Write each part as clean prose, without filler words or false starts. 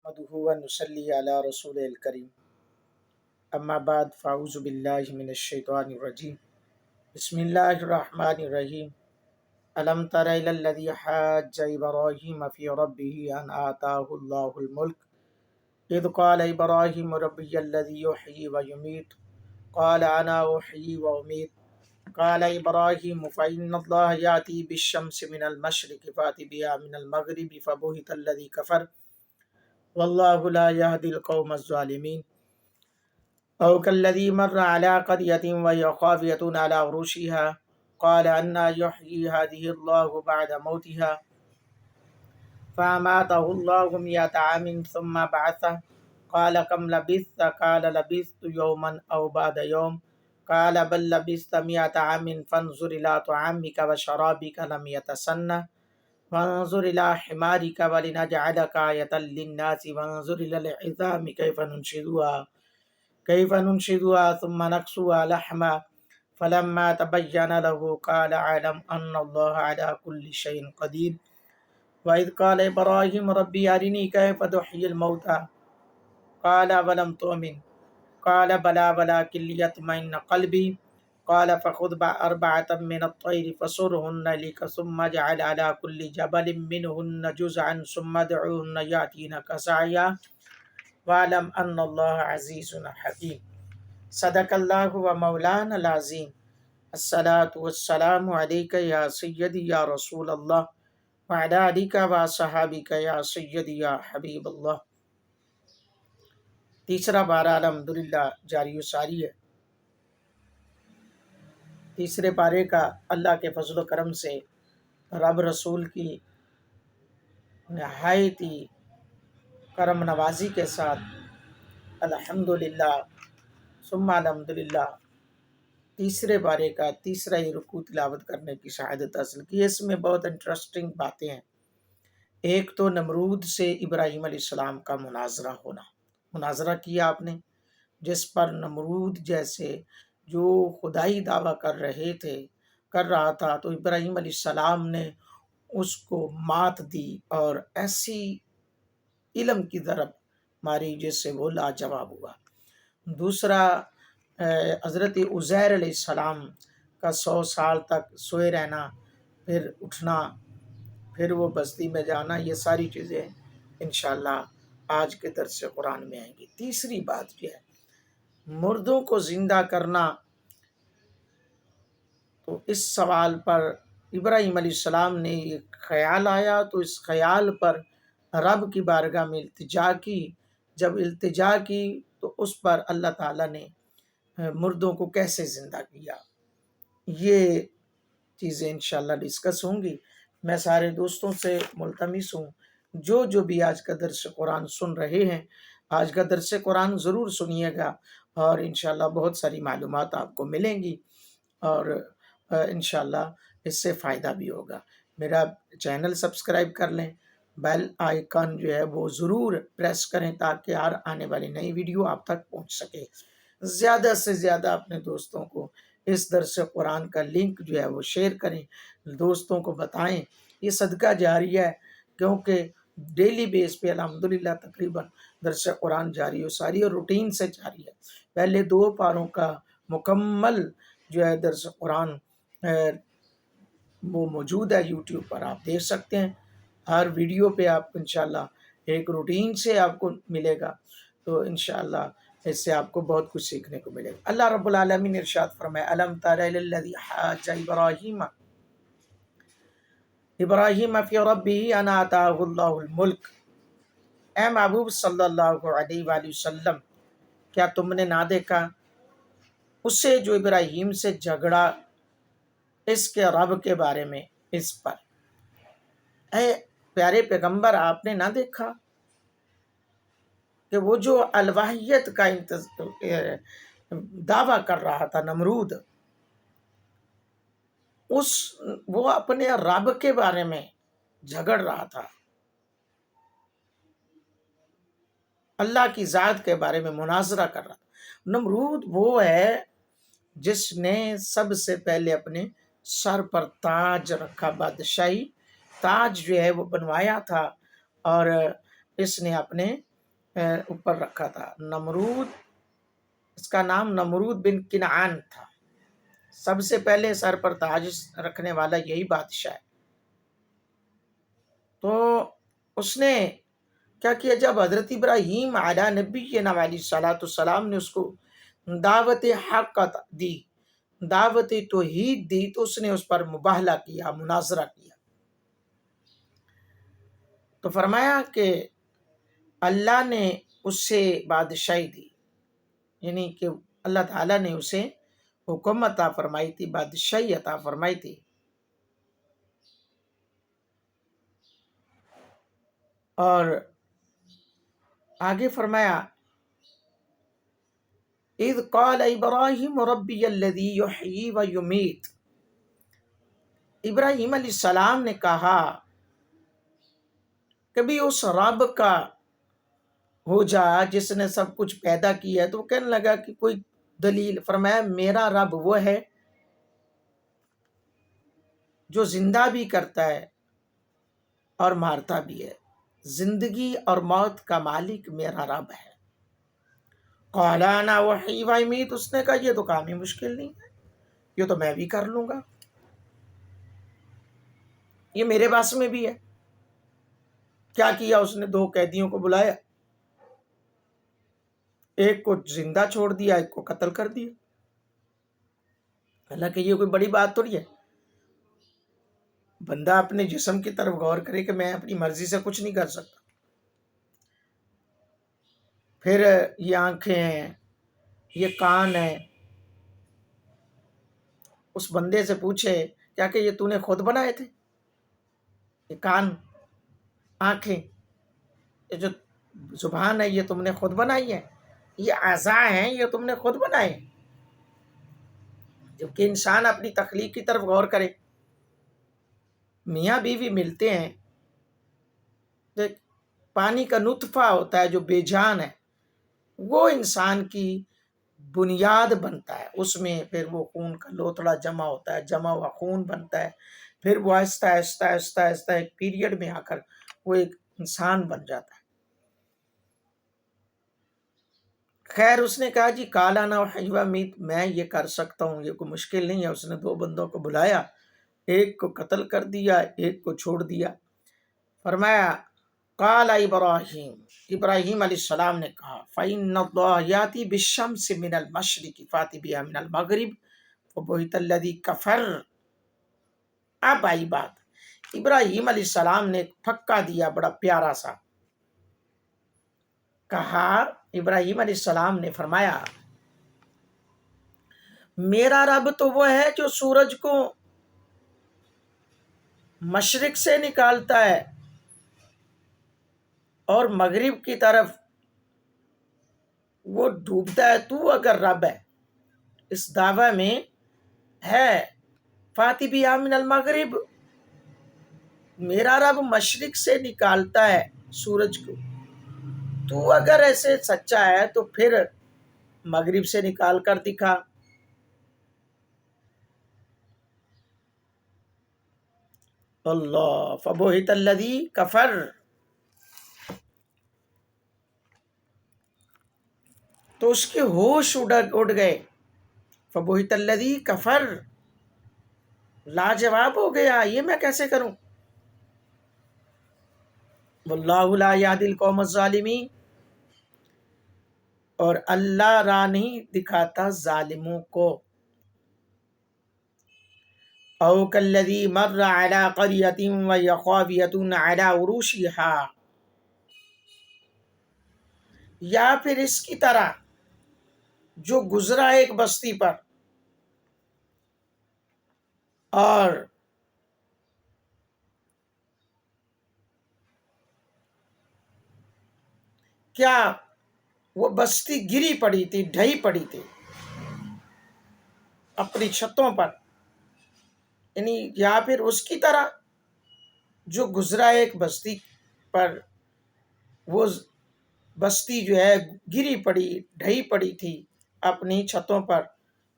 نحمده ونصلي على رسول الكريم اما بعد فاعوذ باللہ من الشیطان الرجیم بسم اللہ الرحمن الرحیم الم تر الی الذی حاج ابراہیم فی ربہ ان آتاہ اللہ الملک اذ قال ابراہیم ربی الذی یحیی ویمیت قال انا احیی وامیت قال ابراہیم فإن اللہ یأتی بالشمس من المشرق فأت بها من المغرب فبہت الذی کفر واللہ لا یہدی القوم الظالمین او کالذی مر علی قریۃ وہی خاویۃ علی عروشها قال انا یحیی ہذہ اللہ بعد موتها فاماتہ اللہ مئۃ عام ثم بعثہ قال کم لبثت قال لبثت یوما او بعد یوم قال بل لبثت مئۃ عام فانظر الی طعامک وشرابک لم یتسنہ وانظر إلى حمارك ولنجعلك آية للناس وانظر إلى العظام كيف ننشدها ثم نكسوها لحما فلما تبين له قال أعلم أن الله على كل شيء قدير وإذ قال إبراهيم ربي أرني كيف تحيي الموتى قال ولم تؤمن قال بلى ولكن ليطمئن قلبي قال فخذ أربعة من الطير فصرهن لك ثم اجعل على كل جبل منهن جزعا ثم ادعوهن يأتينك سعيا واعلم أن الله عزيز حكيم صدق الله ومولانا العظيم الصلاة والسلام عليك يا سيدي يا رسول الله وعلى آلك وصحابك يا سيدي يا حبيب الله۔ تیسرا پارہ الحمدللہ جاری و ساری ہے۔ تیسرے پارے کا اللہ کے فضل و کرم سے رب رسول کی نہایت ہی کرم نوازی کے ساتھ الحمدللہ ثم الحمدللہ تیسرے پارے کا تیسرا ہی رکوع تلاوت کرنے کی شہادت حاصل کی۔ اس میں بہت انٹرسٹنگ باتیں ہیں۔ ایک تو نمرود سے ابراہیم علیہ السلام کا مناظرہ کیا آپ نے، جس پر نمرود جیسے جو خدائی دعویٰ کر رہا تھا تو ابراہیم علیہ السلام نے اس کو مات دی اور ایسی علم کی ضرب ماری جس سے وہ لاجواب ہوا۔ دوسرا حضرت عزیر علیہ السلام کا 100 سال تک سوئے رہنا، پھر اٹھنا، پھر وہ بستی میں جانا، یہ ساری چیزیں انشاءاللہ آج کے درس قرآن میں آئیں گی۔ تیسری بات یہ ہے مردوں کو زندہ کرنا، تو اس سوال پر ابراہیم علیہ السلام نے ایک خیال آیا تو اس خیال پر رب کی بارگاہ میں التجا کی۔ جب التجا کی تو اس پر اللہ تعالیٰ نے مردوں کو کیسے زندہ کیا، یہ چیزیں انشاءاللہ ڈسکس ہوں گی۔ میں سارے دوستوں سے ملتمس ہوں جو بھی آج کا درس قرآن سن رہے ہیں، آج کا درس قرآن ضرور سنیے گا اور انشاءاللہ بہت ساری معلومات آپ کو ملیں گی اور انشاءاللہ اس سے فائدہ بھی ہوگا۔ میرا چینل سبسکرائب کر لیں، بیل آئیکن جو ہے وہ ضرور پریس کریں تاکہ ہر آنے والی نئی ویڈیو آپ تک پہنچ سکے۔ زیادہ سے زیادہ اپنے دوستوں کو اس درس قرآن کا لنک جو ہے وہ شیئر کریں، دوستوں کو بتائیں۔ یہ صدقہ جاریہ ہے کیونکہ ڈیلی بیس پہ الحمدللہ تقریباً درس قرآن جاری و ساری اور روٹین سے جاری ہے۔ پہلے 2 پاروں کا مکمل جو ہے درس قرآن وہ موجود ہے یوٹیوب پر، آپ دیکھ سکتے ہیں۔ ہر ویڈیو پہ آپ انشاءاللہ ایک روٹین سے آپ کو ملے گا، تو انشاءاللہ اس سے آپ کو بہت کچھ سیکھنے کو ملے گا۔ اللہ رب العالمین ارشاد فرمائے الم تر الی الذی حاج ابراہیم فی ربہ ان آتاہ اللہ الملک۔ اے محبوب صلی اللہ علیہ وآلہ وسلم، کیا تم نے نہ دیکھا اسے جو ابراہیم سے جھگڑا اس کے رب کے بارے میں، اس پر؟ اے پیارے پیغمبر، آپ نے نہ دیکھا کہ وہ جو الوحیت کا دعویٰ کر رہا تھا نمرود، وہ اپنے رب کے بارے میں جھگڑ رہا تھا، اللہ کی ذات کے بارے میں مناظرہ کر رہا تھا۔ نمرود وہ ہے جس نے سب سے پہلے اپنے سر پر تاج رکھا، بادشاہی تاج جو ہے وہ بنوایا تھا، اور اس نے اپنے اوپر رکھا تھا۔ نمرود، اس کا نام نمرود بن کنعان تھا، سب سے پہلے سر پر تاج رکھنے والا یہی بادشاہ ہے۔ تو اس نے کیا کیا، جب حضرت ابراہیم علیہ نبی علیہ صلاۃ السلام نے اس کو دعوت حق دی، دعوت توحید دی، تو اس نے اس پر مباہلہ کیا، مناظرہ کیا۔ تو فرمایا کہ اللہ نے اس سے بادشاہی دی، یعنی کہ اللہ تعالیٰ نے اسے حکم عطا فرمائی تھی، بادشاہی عطا فرمائی تھی۔ اور آگے فرمایا اذ قال ابراہیم ربی الذی یحیی و یمیت، ابراہیم علیہ السلام نے کہا کبھی اس رب کا ہو جا جس نے سب کچھ پیدا کیا ہے۔ تو وہ کہنے لگا کہ کوئی دلیل، فرمایا میرا رب وہ ہے جو زندہ بھی کرتا ہے اور مارتا بھی ہے، زندگی اور موت کا مالک میرا رب ہے۔ قال انا احیی و امیت، اس نے کہا یہ تو کام ہی مشکل نہیں ہے، یہ تو میں بھی کر لوں گا، یہ میرے بس میں بھی ہے۔ کیا کیا اس نے، 2 قیدیوں کو بلایا، ایک کو زندہ چھوڑ دیا، ایک کو قتل کر دیا۔ حالانکہ یہ کوئی بڑی بات تو نہیں ہے، بندہ اپنے جسم کی طرف غور کرے کہ میں اپنی مرضی سے کچھ نہیں کر سکتا۔ پھر یہ آنکھیں ہیں، یہ کان ہیں، اس بندے سے پوچھے کیا کہ یہ تو نے خود بنائے تھے، یہ کان، آنکھیں، یہ جو زبان ہے یہ تم نے خود بنائی ہے، یہ اعضاء ہیں یہ تم نے خود بنائے ہیں؟ جبکہ انسان اپنی تخلیق کی طرف غور کرے، میاں بیوی ملتے ہیں، پانی کا نطفہ ہوتا ہے جو بے جان ہے، وہ انسان کی بنیاد بنتا ہے، اس میں پھر وہ خون کا لوتھڑا جمع ہوتا ہے، جمع ہوا خون بنتا ہے، پھر وہ آہستہ آہستہ آہستہ آہستہ ایک پیریڈ میں آ کر وہ ایک انسان بن جاتا ہے۔ خیر اس نے کہا جی کالا نا حیوہ میت، میں یہ کر سکتا ہوں، یہ کوئی مشکل نہیں ہے۔ اس نے 2 بندوں کو بلایا، ایک کو قتل کر دیا، ایک کو چھوڑ دیا۔ فرمایا قال ابراہیم، ابراہیم علیہ السلام نے کہا فَإِنَّ اللَّهَ يَأْتِي بِالشَّمْسِ مِنَ الْمَشْرِقِ فَأْتِ بِهَا مِنَ الْمَغْرِبِ فَبُهِتَ الَّذِي كَفَرَ۔ اب آئی بات، ابراہیم علیہ السلام نے ایک پھکا دیا بڑا پیارا سا، کہا ابراہیم علیہ السلام نے فرمایا میرا رب تو وہ ہے جو سورج کو مشرق سے نکالتا ہے اور مغرب کی طرف وہ ڈوبتا ہے۔ تو اگر رب ہے، اس دعویٰ میں ہے فاتی بہا من المغرب، میرا رب مشرق سے نکالتا ہے سورج کو، تو اگر ایسے سچا ہے تو پھر مغرب سے نکال کر دکھا۔ اللہ فبہت الذی کفر، تو اس کے ہوش اڑ گئے، فبہت الذی کفر، لاجواب ہو گیا، یہ میں کیسے کروں؟ واللہ لا یہدی القوم الظالمین، اور اللہ راہ نہیں دکھاتا ظالموں کو۔ او کالذی مر علی قریۃ وہی خاویۃ علی عروشہا، یا پھر اس کی طرح جو گزرا ایک بستی پر اور کیا وہ بستی گری پڑی تھی، ڈھئی پڑی تھی اپنی چھتوں پر، یعنی یا پھر اس کی طرح جو گزرا ایک بستی پر، وہ بستی جو ہے گری پڑی، ڈھئی پڑی تھی اپنی چھتوں پر۔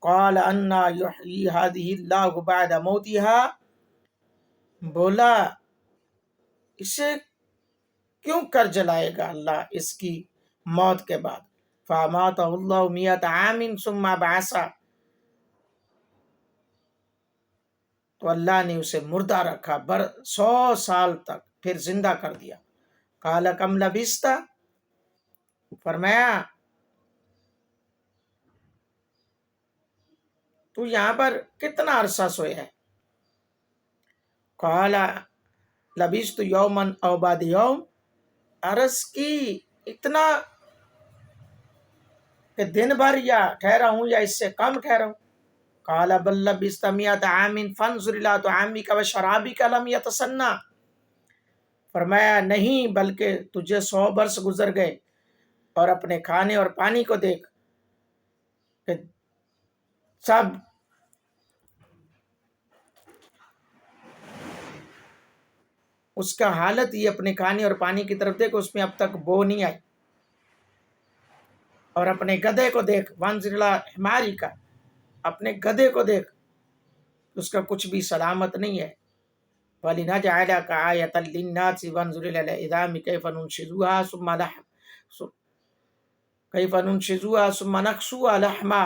قال انا یحیی ہذہ اللہ بعد موتہا، بولا اسے کیوں کر جلائے گا اللہ اس کی موت کے بعد فاماتہ اللہ مئۃ عام ثم بعثہ، تو اللہ نے اسے مردہ رکھا 100 سال تک، پھر زندہ کر دیا۔ قال کم لبثت، فرمایا تو یہاں پر کتنا عرصہ سویا ہے؟ قال لبثت یوما او بعد یوم، عرض کی اتنا کہ دن بھر یا ٹھہرا ہوں یا اس سے کم ٹھہرا ہوں؟ قال بل لبثت مئۃ عام فانظر الی طعامک وشرابک لم یتسنى، فرمایا نہیں بلکہ تجھے 100 برس گزر گئے، اور اپنے کھانے اور پانی کو دیکھ کہ سب اس کا حالت یہ، اپنے کھانے اور پانی کی طرف دیکھ، اس میں اب تک بو نہیں آئی، اور اپنے گدھے کو دیکھ، وانظر الی حمارک، اپنے گدھے کو دیکھ، اس کا کچھ بھی سلامت نہیں ہے۔ وَلِنَجْعَلَكَ آیَةً لِلنَّاسِ وَانظُرْ إِلَى الْعِظَامِ كَيْفَ نُنشِزُهَا ثُمَّ نَكْسُوهَا لَحْمًا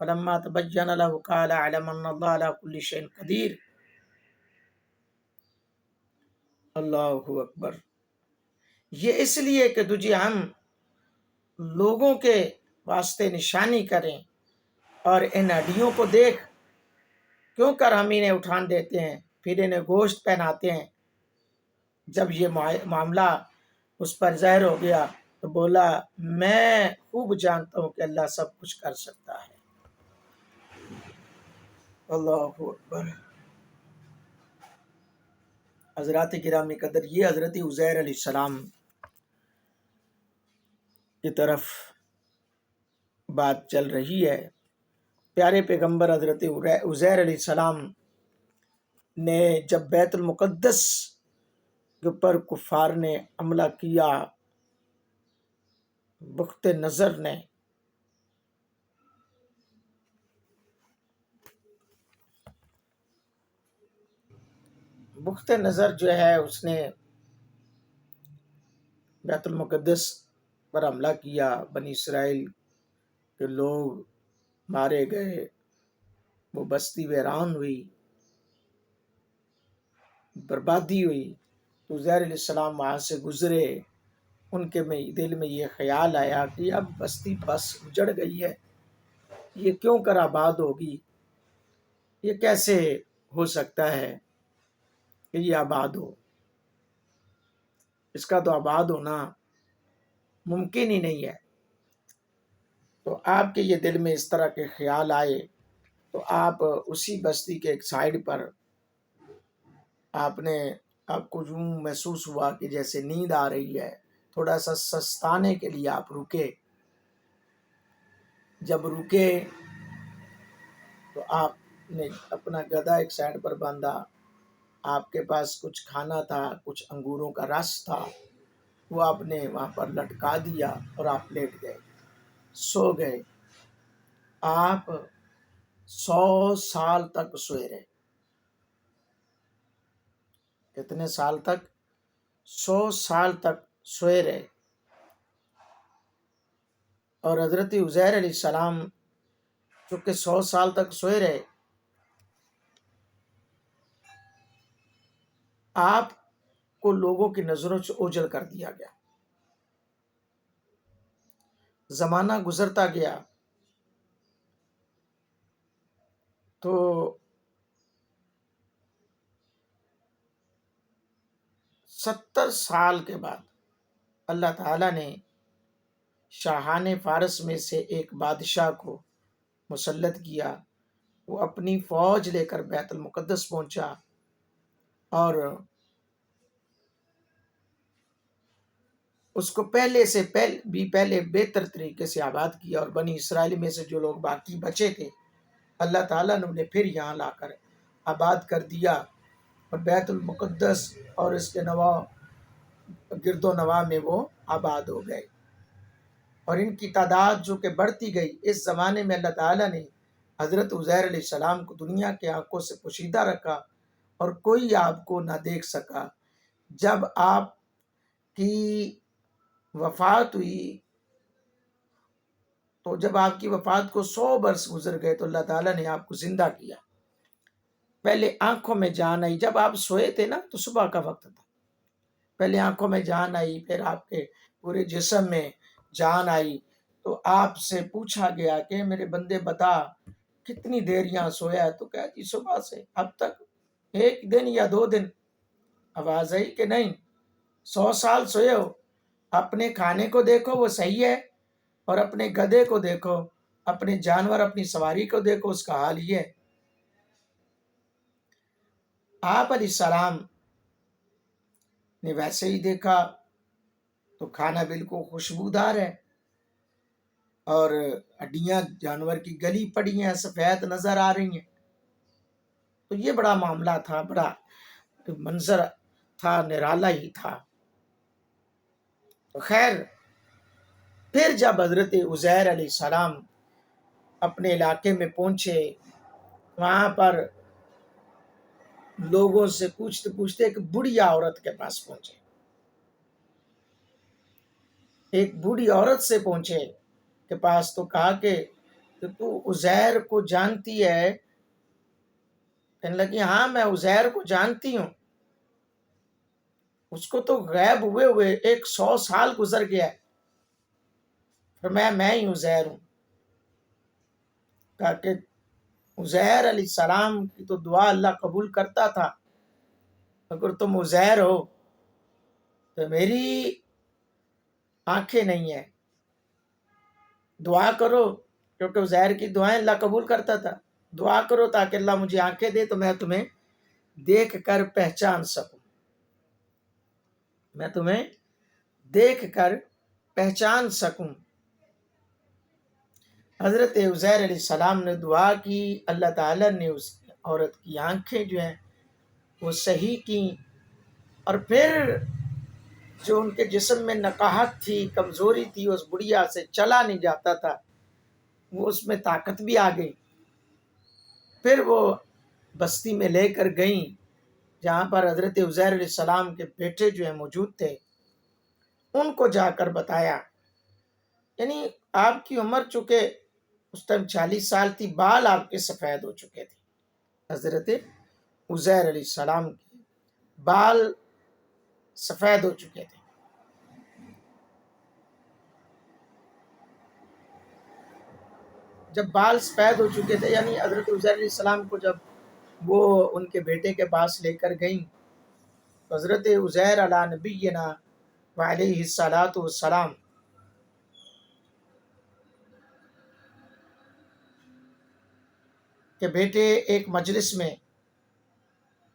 فَلَمَّا تَبَيَّنَ لَهُ قَالَ أَعْلَمُ أَنَّ اللَّهَ عَلَى كُلِّ شَيْءٍ قَدِيرٌ۔ اللہ اکبر۔ یہ اس لیے کہ تجھے ہم لوگوں کے واسطے نشانی کریں، اور ان ہڈیوں کو دیکھ، کیوں کر ہم انہیں اٹھان دیتے ہیں پھر انہیں گوشت پہناتے ہیں۔ جب یہ معاملہ اس پر ظاہر ہو گیا تو بولا میں خوب جانتا ہوں کہ اللہ سب کچھ کر سکتا ہے۔ اللہ اکبر۔ حضرات گرامی قدر، یہ حضرت عزیر علیہ السلام کی طرف بات چل رہی ہے۔ پیارے پیغمبر حضرت عزیر علیہ السلام نے جب بیت المقدس کے اوپر کفار نے حملہ کیا، بخت نظر نے جو ہے اس نے بیت المقدس پر حملہ کیا، بنی اسرائیل کے لوگ مارے گئے، وہ بستی ویران ہوئی، بربادی ہوئی۔ تو عزیر علیہ السلام وہاں سے گزرے، ان کے دل میں یہ خیال آیا کہ اب بستی بس اجڑ گئی ہے، یہ کیوں کر آباد ہوگی، یہ کیسے ہو سکتا ہے کہ یہ آباد ہو، اس کا تو آباد ہونا ممکن ہی نہیں ہے۔ تو آپ کے یہ دل میں اس طرح کے خیال آئے تو آپ اسی بستی کے ایک سائڈ پر آپ کو یوں محسوس ہوا کہ جیسے نیند آ رہی ہے، تھوڑا سا سستانے کے لیے آپ رکے۔ جب رکے تو آپ نے اپنا گدھا ایک سائڈ پر باندھا، آپ کے پاس کچھ کھانا تھا، کچھ انگوروں کا رس تھا، وہ آپ نے وہاں پر لٹکا دیا اور آپ لیٹ گئے، سو گئے۔ آپ 100 سال تک سوئے رہے۔ کتنے سال تک؟ 100 سال تک سوئے رہے۔ اور حضرت عزیر علیہ السلام چونکہ 100 سال تک سوئے رہے، آپ کو لوگوں کی نظروں سے اوجھل کر دیا گیا۔ زمانہ گزرتا گیا تو 70 سال کے بعد اللہ تعالیٰ نے شاہان فارس میں سے ایک بادشاہ کو مسلط کیا، وہ اپنی فوج لے کر بیت المقدس پہنچا اور اس کو پہلے بہتر طریقے سے آباد کیا، اور بنی اسرائیل میں سے جو لوگ باقی بچے تھے اللہ تعالیٰ نے انہیں پھر یہاں لا کر آباد کر دیا، اور بیت المقدس اور اس کے گرد و نواح میں وہ آباد ہو گئے، اور ان کی تعداد جو کہ بڑھتی گئی۔ اس زمانے میں اللہ تعالیٰ نے حضرت عزیر علیہ السلام کو دنیا کے آنکھوں سے پوشیدہ رکھا، اور کوئی آپ کو نہ دیکھ سکا۔ جب آپ کی وفات ہوئی تو جب آپ کی وفات کو 100 برس گزر گئے تو اللہ تعالیٰ نے آپ کو زندہ کیا. پہلے آنکھوں میں جان آئی. جب آپ سوئے تھے نا تو صبح کا وقت تھا. پہلے آنکھوں میں جان آئی، پھر آپ کے پورے جسم میں جان آئی. تو آپ سے پوچھا گیا کہ میرے بندے بتا کتنی دیر یہاں سویا ہے؟ تو کہا جی صبح سے اب تک 1 دن یا 2 دن. آواز آئی کہ نہیں، 100 سال سوئے ہو. اپنے کھانے کو دیکھو وہ صحیح ہے، اور اپنے گدھے کو دیکھو، اپنے جانور، اپنی سواری کو دیکھو، اس کا حال یہ ہے. آپ علیہ السلام نے ویسے ہی دیکھا تو کھانا بالکل خوشبودار ہے، اور ہڈیاں جانور کی گلی پڑی ہیں، سفید نظر آ رہی ہیں. تو یہ بڑا معاملہ تھا، بڑا منظر تھا، نرالا ہی تھا. خیر، پھر جب حضرت عزیر علیہ السلام اپنے علاقے میں پہنچے، وہاں پر لوگوں سے پوچھتے پوچھتے ایک بوڑھی عورت کے پاس پہنچے. ایک بوڑھی عورت سے پہنچے کے پاس تو کہا کہ تو عزیر کو جانتی ہے؟ کہنے لگی ہاں میں عزیر کو جانتی ہوں، اس کو تو غائب ہوئے ہوئے 100 سال گزر گیا ہے. فرمایا میں ہی عزیر ہوں. کہا کہ عزیر علیہ السلام کی تو دعا اللہ قبول کرتا تھا، اگر تم عزیر ہو تو میری آنکھیں نہیں ہیں، دعا کرو، کیونکہ عزیر کی دعائیں اللہ قبول کرتا تھا. دعا کرو تاکہ اللہ مجھے آنکھیں دے تو میں تمہیں دیکھ کر پہچان سکوں، میں تمہیں دیکھ کر پہچان سکوں. حضرت عزیر علیہ السلام نے دعا کی، اللہ تعالیٰ نے اس عورت کی آنکھیں جو ہیں وہ صحیح کی، اور پھر جو ان کے جسم میں نقاہت تھی، کمزوری تھی، اس بڑھیا سے چلا نہیں جاتا تھا، وہ اس میں طاقت بھی آ گئی. پھر وہ بستی میں لے کر گئیں جہاں پر حضرت عزیر علیہ السلام کے بیٹے جو ہیں موجود تھے. ان کو جا کر بتایا، یعنی آپ کی عمر چونکہ اس ٹائم 40 سال تھی، بال آپ کے سفید ہو چکے تھے. حضرت عزیر علیہ السلام کے بال سفید ہو چکے تھے. جب بال سفید ہو چکے تھے، یعنی حضرت عزیر علیہ السلام کو جب وہ ان کے بیٹے کے پاس لے کر گئیں تو حضرت عزیر علی نبینا وعلیہ الصلاۃ والسلام کے بیٹے ایک مجلس میں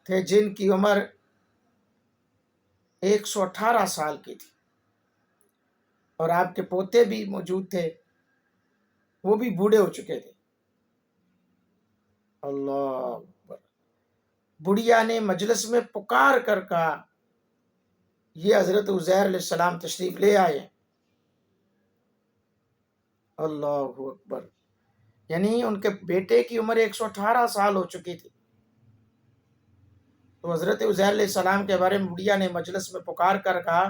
تھے جن کی عمر 118 سال کی تھی، اور آپ کے پوتے بھی موجود تھے، وہ بھی بوڑھے ہو چکے تھے. اللہ اکبر. بڑھیا نے مجلس میں پکار کر کہا یہ حضرت عزیر علیہ السلام تشریف لے آئے. اللہ اکبر. یعنی ان کے بیٹے کی عمر 118 سال ہو چکی تھی. تو حضرت عزیر علیہ السلام کے بارے میں بڑھیا نے مجلس میں پکار کر کہا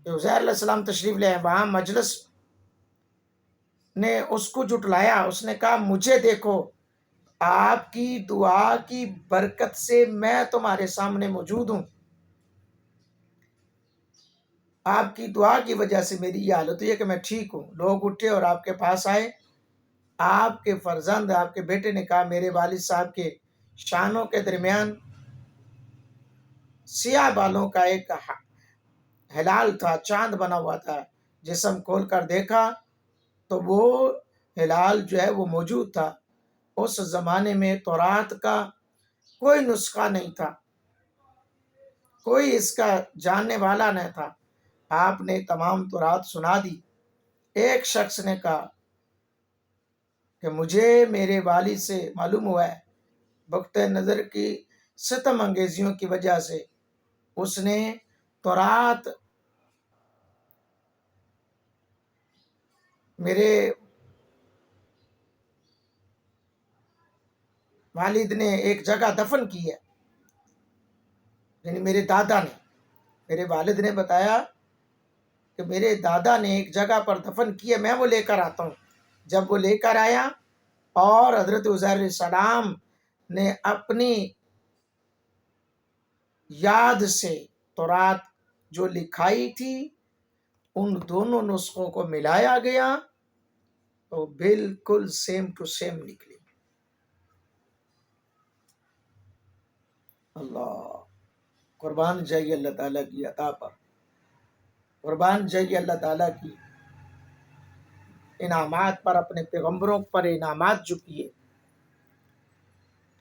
کہ عزیر علیہ السلام تشریف لے آئے. وہاں مجلس نے اس کو جھٹلایا. اس نے کہا مجھے دیکھو، آپ کی دعا کی برکت سے میں تمہارے سامنے موجود ہوں، آپ کی دعا کی وجہ سے میری یہ حالت ہوئی ہے کہ میں ٹھیک ہوں. لوگ اٹھے اور آپ کے پاس آئے. آپ کے فرزند، آپ کے بیٹے نے کہا میرے والد صاحب کے شانوں کے درمیان سیاہ بالوں کا ایک ہلال تھا، چاند بنا ہوا تھا. جسم کھول کر دیکھا تو وہ ہلال جو ہے وہ موجود تھا. اس زمانے میں تورات کا کوئی نسخہ نہیں تھا، کوئی اس کا جاننے والا نہیں تھا. آپ نے تمام تورات سنا دی. ایک شخص نے کہا کہ مجھے میرے والد سے معلوم ہوا ہے، وقت نظر کی ستم انگیزیوں کی وجہ سے اس نے تورات میرے والد نے ایک جگہ دفن کی ہے، یعنی میرے دادا نے، میرے والد نے بتایا کہ میرے دادا نے ایک جگہ پر دفن کیے، میں وہ لے کر آتا ہوں۔ جب وہ لے کر آیا اور حضرت عزیر علیہ السلام نے اپنی یاد سے تورات جو لکھائی تھی ان دونوں نسخوں کو ملایا گیا تو بالکل سیم ٹو سیم نکلی۔ اللہ قربان جائیے اللہ تعالیٰ کی عطا پر، قربان جائیے اللہ تعالیٰ کی انعامات پر، اپنے پیغمبروں پر انعامات جو کیے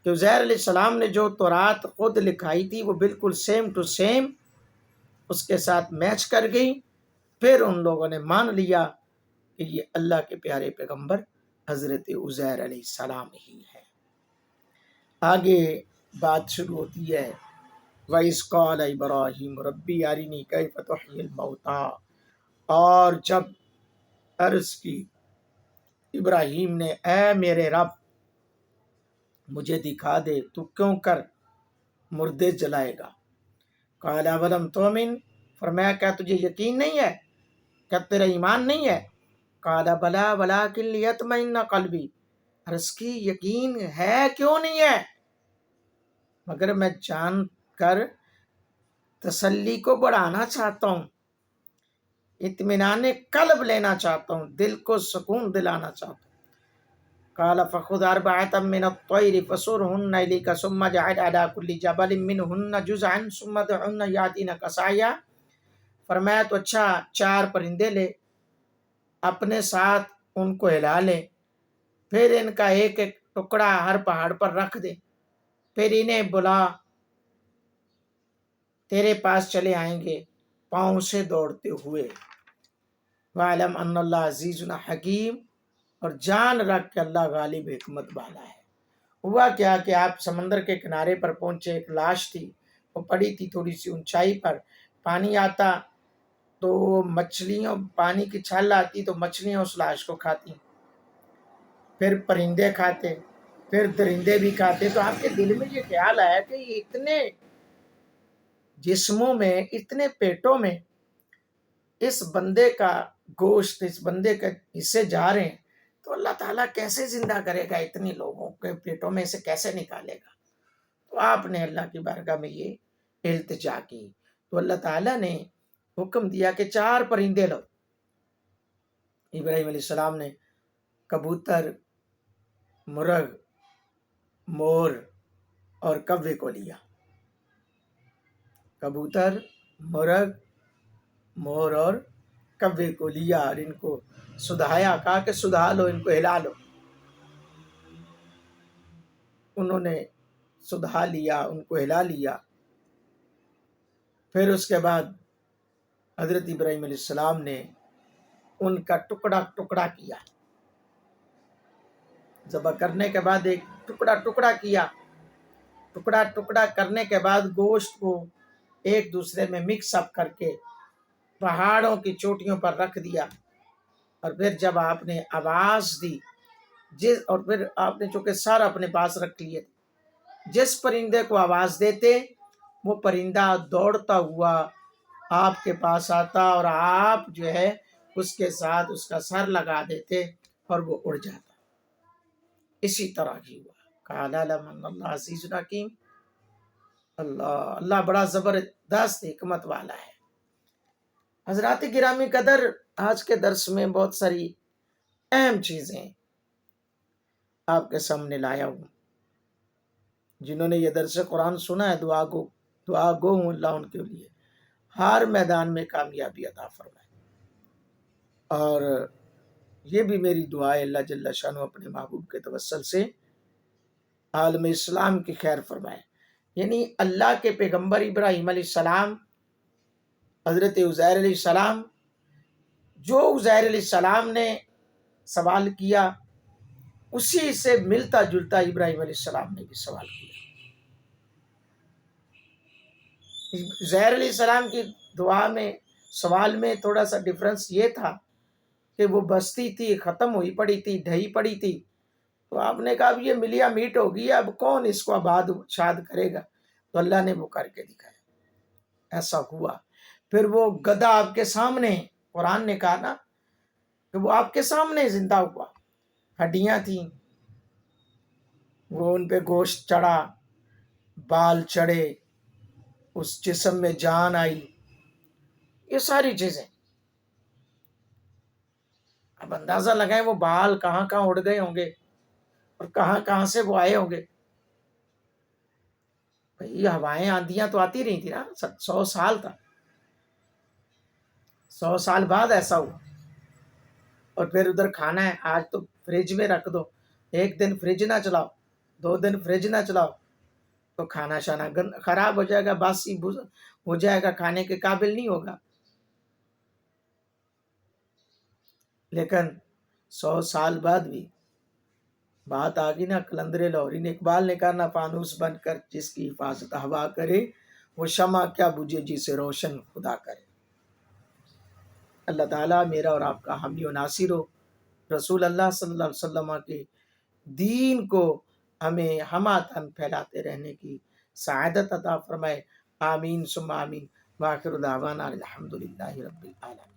کہ عزیر علیہ السلام نے جو تورات خود لکھائی تھی وہ بالکل سیم ٹو سیم اس کے ساتھ میچ کر گئی۔ پھر ان لوگوں نے مان لیا کہ یہ اللہ کے پیارے پیغمبر حضرت عزیر علیہ السلام ہی ہے۔ آگے بات شروع ہوتی ہے وَإِذْ قَالَ إِبْرَاهِيمُ رَبِّ أَرِنِي كَيْفَ تُحْيِي الْمَوْتَىٰ، اور جب عرض کی ابراہیم نے اے میرے رب مجھے دکھا دے تو کیوں کر مردے جلائے گا۔ قَالَ أَوَلَمْ تُؤْمِنْ، فرمایا کیا تجھے یقین نہیں ہے، کیا تیرا ایمان نہیں ہے۔ قَالَ بَلَىٰ وَلَٰكِن لِيَطْمَئِنَّ قَلْبِي، عرض کی یقین ہے کیوں نہیں ہے، مگر میں جان کر تسلی کو بڑھانا چاہتا ہوں، اطمینان قلب لینا چاہتا ہوں، دل کو سکون دلانا چاہتا ہوں۔ قال فخذ أربعة من الطير فصرهن إليك ثم اجعل على كل جبل منهن جزعا ثم ادعهن يأتينك سعيا، فرمایا تو اچھا 4 پرندے لے اپنے ساتھ ان کو ہلا لے، پھر ان کا ایک ایک ٹکڑا ہر پہاڑ پر رکھ دے، پھر انہیں بلا، تیرے پاس چلے آئیں گے پاؤں سے دوڑتے ہوئے۔ وَعَلَمْ أَنَّ اللَّهَ عَزِيزٌ حَكِيمٌ، اور جان رکھ کہ اللہ غالب حکمت والا ہے۔ ہوا کیا کہ آپ سمندر کے کنارے پر پہنچے، ایک لاش تھی، وہ پڑی تھی تھوڑی سی اونچائی پر، پانی آتا تو مچھلیوں، پانی کی چھال آتی تو مچھلیاں اس لاش کو کھاتی، پھر پرندے کھاتے، پھر درندے بھی کھاتے۔ تو آپ کے دل میں یہ خیال آیا کہ یہ اتنے جسموں میں، اتنے پیٹوں میں اس بندے کا گوشت، اس بندے کے حصے جا رہے ہیں، تو اللہ تعالیٰ کیسے زندہ کرے گا، اتنی لوگوں کے پیٹوں میں سے کیسے نکالے گا۔ تو آپ نے اللہ کی بارگاہ میں یہ التجا کی، تو اللہ تعالیٰ نے حکم دیا کہ 4 پرندے لو۔ ابراہیم علیہ السلام نے کبوتر، مرغ، مور اور کوے کو لیا۔ کبوتر، مرغ، مور اور کوے کو لیا اور ان کو سدھایا، کہا کہ سدھا لو، ان کو ہلا لو۔ انہوں نے سدھا لیا، ان کو ہلا لیا۔ پھر اس کے بعد حضرت ابراہیم علیہ السلام نے ان کا ٹکڑا ٹکڑا کیا، ذبح کرنے کے بعد ایک ٹکڑا ٹکڑا کیا، ٹکڑا ٹکڑا کرنے کے بعد گوشت کو ایک دوسرے میں مکس اپ کر کے پہاڑوں کی چوٹیوں پر رکھ دیا، اور پھر جب آپ نے آواز دی، اور پھر آپ نے چونکہ سر اپنے پاس رکھ لیے، جس پرندے کو آواز دیتے وہ پرندہ دوڑتا ہوا آپ کے پاس آتا اور آپ جو ہے اس کے ساتھ اس کا سر لگا دیتے اور وہ اڑ جاتا۔ اسی طرح ہی ہوا۔ قال اعلم ان اللہ عزیز حکیم، اللہ بڑا زبردست حکمت والا ہے۔ حضرات گرامی قدر، آج کے درس میں بہت ساری اہم چیزیں آپ کے سامنے لایا ہوں۔ جنہوں نے یہ درس قرآن سنا ہے، دعا گو ہوں اللہ ان کے لیے ہر میدان میں کامیابی عطا فرمائے۔ اور یہ بھی میری دعا ہے اللہ جل شانہ اپنے محبوب کے توسل سے عالم اسلام کی خیر فرمائے۔ یعنی اللہ کے پیغمبر ابراہیم علیہ السلام، حضرت عزیر علیہ السلام، جو عزیر علیہ السلام نے سوال کیا اسی سے ملتا جلتا ابراہیم علیہ السلام نے بھی سوال کیا۔ عزیر علیہ السلام کی دعا میں، سوال میں تھوڑا سا ڈفرنس یہ تھا کہ وہ بستی تھی، ختم ہوئی پڑی تھی، ڈھئی پڑی تھی، تو آپ نے کہا اب یہ ملیا میٹ ہوگی، اب کون اس کو آباد شاد کرے گا، تو اللہ نے وہ کر کے دکھایا، ایسا ہوا۔ پھر وہ گدھا آپ کے سامنے قرآن نے کہا نا کہ وہ آپ کے سامنے زندہ ہوا، ہڈیاں تھیں، وہ ان پہ گوشت چڑھا، بال چڑھے، اس جسم میں جان آئی، یہ ساری چیزیں اب اندازہ لگائیں وہ بال کہاں کہاں اڑ گئے ہوں گے اور کہاں کہاں سے وہ آئے ہوں گے. بھئی ہوائیں آندیاں تو آتی رہی تھی نا، 100 سال تھا، 100 سال بعد ایسا ہوا. اور پھر ادھر کھانا ہے، آج تو فریج میں رکھ دو، ایک دن فریج نہ چلاؤ، 2 دن فریج نہ چلاؤ تو کھانا شانا خراب ہو جائے گا، باسی ہو جائے گا، کھانے کے قابل نہیں ہوگا. لیکن 100 سال بعد بھی بات آگی نا. قلندر لاہوری نے، اقبال نے کہا نا، فانوس بن کر جس کی حفاظت ہوا کرے، وہ شمع کیا بجھے جسے روشن خدا کرے. اللہ تعالیٰ میرا اور آپ کا حامی و ناصر ہو، رسول اللہ صلی اللہ علیہ وسلم کے دین کو ہمیں ہمہ پھیلاتے رہنے کی سعادت عطا فرمائے. آمین ثم آمین. وآخر دعوانا الحمدللہ رب العالمین.